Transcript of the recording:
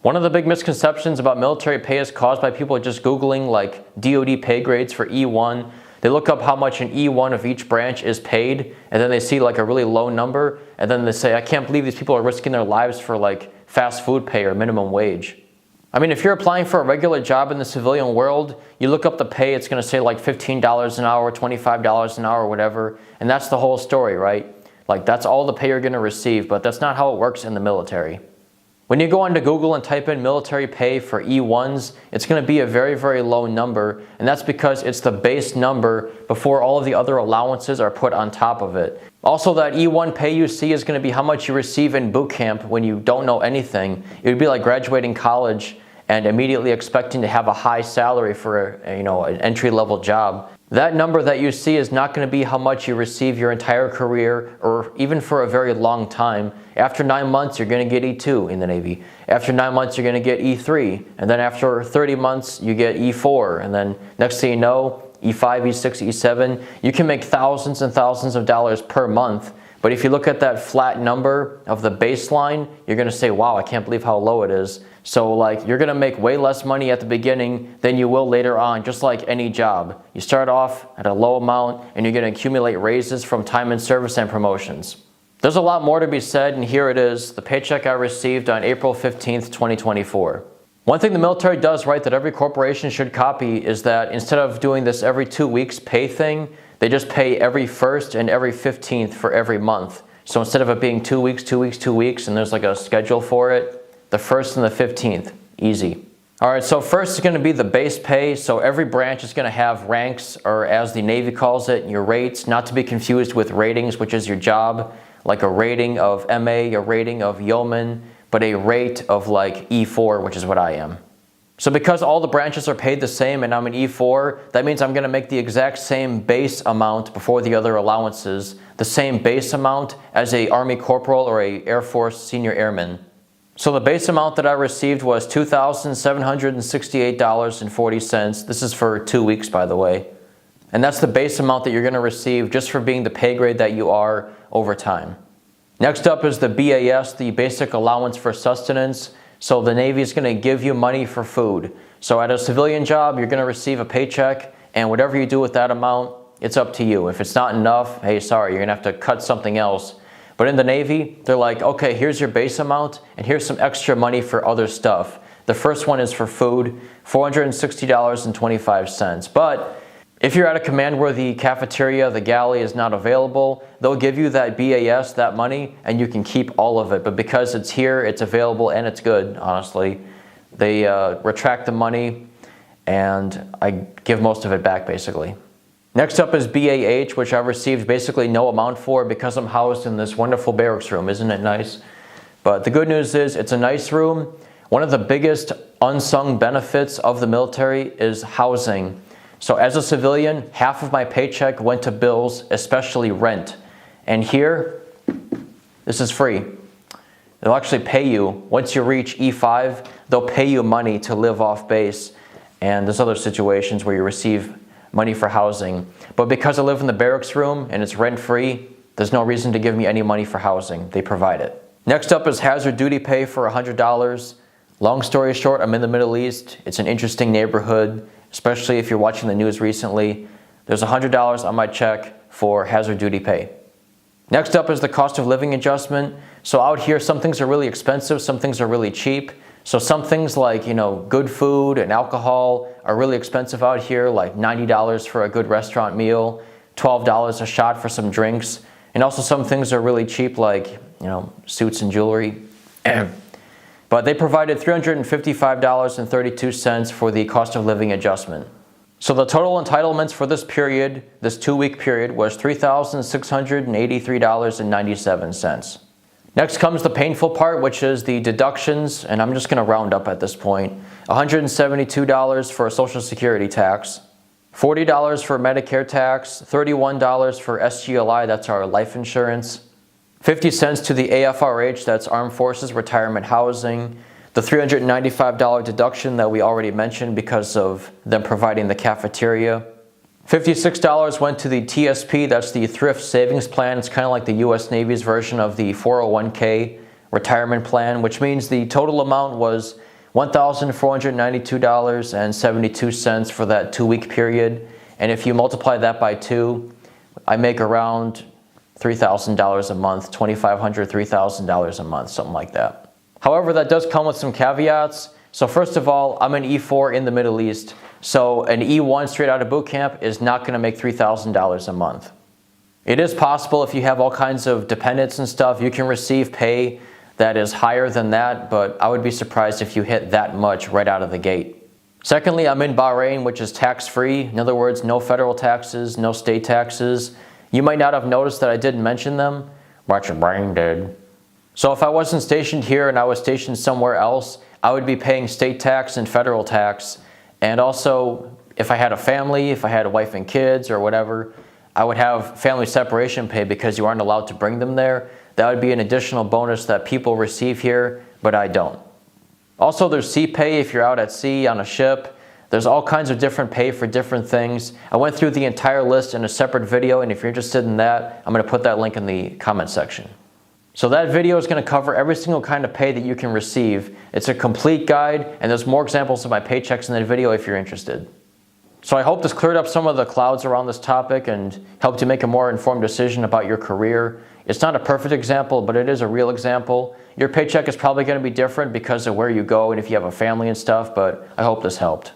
One of the big misconceptions about military pay is caused by people just Googling like DoD pay grades for E1. They look up how much an E1 of each branch is paid, and then they see like a really low number, and then they say, I can't believe these people are risking their lives for like fast food pay or minimum wage. I mean, if you're applying for a regular job in the civilian world, you look up the pay, it's going to say like $15 an hour, $25 an hour, whatever, and that's the whole story, right? Like that's all the pay you're going to receive, but that's not how it works in the military. When you go onto Google and type in military pay for E1s, it's going to be a very, very low number, and that's because it's the base number before all of the other allowances are put on top of it. Also, that E1 pay you see is going to be how much you receive in boot camp when you don't know anything. It would be like graduating college and immediately expecting to have a high salary for an entry-level job. That number that you see is not going to be how much you receive your entire career or even for a very long time. After 9 months, you're going to get E2 in the Navy. After 9 months, you're going to get E3. And then after 30 months, you get E4. And then next thing you know, E5, E6, E7. You can make thousands and thousands of dollars per month. But if you look at that flat number of the baseline, you're going to say, wow, I can't believe how low it is. So like you're going to make way less money at the beginning than you will later on, just like any job. You start off at a low amount and you're going to accumulate raises from time in service and promotions. There's a lot more to be said, and here it is, the paycheck I received on April 15th, 2024. One thing the military does right that every corporation should copy is that instead of doing this every 2 weeks pay thing, they just pay every 1st and every 15th for every month. So instead of it being 2 weeks, 2 weeks, 2 weeks, and there's like a schedule for it, the 1st and the 15th, easy. All right, so first is going to be the base pay. So every branch is going to have ranks, or as the Navy calls it, your rates, not to be confused with ratings, which is your job, like a rating of MA, a rating of yeoman, but a rate of like E4, which is what I am. So because all the branches are paid the same and I'm an E4, that means I'm going to make the exact same base amount before the other allowances, the same base amount as a Army corporal or a Air Force senior airman. So the base amount that I received was $2,768.40. This is for 2 weeks, by the way. And that's the base amount that you're going to receive just for being the pay grade that you are over time. Next up is the BAS, the Basic Allowance for Sustenance. So the Navy is going to give you money for food. So at a civilian job, you're going to receive a paycheck, and whatever you do with that amount, it's up to you. If it's not enough, hey, sorry, you're going to have to cut something else. But in the Navy, they're like, okay, here's your base amount, and here's some extra money for other stuff. The first one is for food, $460.25. But if you're at a command where the cafeteria, the galley is not available, they'll give you that BAS, that money, and you can keep all of it. But because it's here, it's available, and it's good, honestly, they retract the money, and I give most of it back, basically. Next up is BAH, which I've received basically no amount for because I'm housed in this wonderful barracks room. Isn't it nice? But the good news is it's a nice room. One of the biggest unsung benefits of the military is housing. So as a civilian, half of my paycheck went to bills, especially rent. And here, this is free. They'll actually pay you. Once you reach E5, they'll pay you money to live off base. And there's other situations where you receive money for housing. But because I live in the barracks room and it's rent-free, there's no reason to give me any money for housing. They provide it. Next up is hazard duty pay for $100. Long story short, I'm in the Middle East. It's an interesting neighborhood, especially if you're watching the news recently. There's $100 on my check for hazard duty pay. Next up is the cost of living adjustment. So out here, some things are really expensive, some things are really cheap. So some things like, good food and alcohol are really expensive out here, like $90 for a good restaurant meal, $12 a shot for some drinks. And also some things are really cheap, like, suits and jewelry. But they provided $355.32 for the cost of living adjustment. So the total entitlements for this period, this 2-week period, was $3,683.97. Next comes the painful part, which is the deductions, and I'm just going to round up at this point. $172 for Social Security tax, $40 for Medicare tax, $31 for SGLI, that's our life insurance, 50 cents to the AFRH, that's Armed Forces Retirement Housing, the $395 deduction that we already mentioned because of them providing the cafeteria. $56 went to the TSP, that's the Thrift Savings Plan. It's kind of like the U.S. Navy's version of the 401k retirement plan, which means the total amount was $1,492.72 for that 2-week period. And if you multiply that by 2, I make around $3,000 a month, $2,500, $3,000 a month, something like that. However, that does come with some caveats. So first of all, I'm an E4 in the Middle East. So an E1 straight out of boot camp is not going to make $3,000 a month. It is possible if you have all kinds of dependents and stuff, you can receive pay that is higher than that, but I would be surprised if you hit that much right out of the gate. Secondly, I'm in Bahrain, which is tax-free. In other words, no federal taxes, no state taxes. You might not have noticed that I didn't mention them, but your brain did. So if I wasn't stationed here and I was stationed somewhere else, I would be paying state tax and federal tax. And also, if I had a family, if I had a wife and kids or whatever, I would have family separation pay because you aren't allowed to bring them there. That would be an additional bonus that people receive here, but I don't. Also, there's sea pay if you're out at sea on a ship. There's all kinds of different pay for different things. I went through the entire list in a separate video, and if you're interested in that, I'm going to put that link in the comment section. So that video is going to cover every single kind of pay that you can receive. It's a complete guide, and there's more examples of my paychecks in that video if you're interested. So I hope this cleared up some of the clouds around this topic and helped you make a more informed decision about your career. It's not a perfect example, but it is a real example. Your paycheck is probably going to be different because of where you go and if you have a family and stuff, but I hope this helped.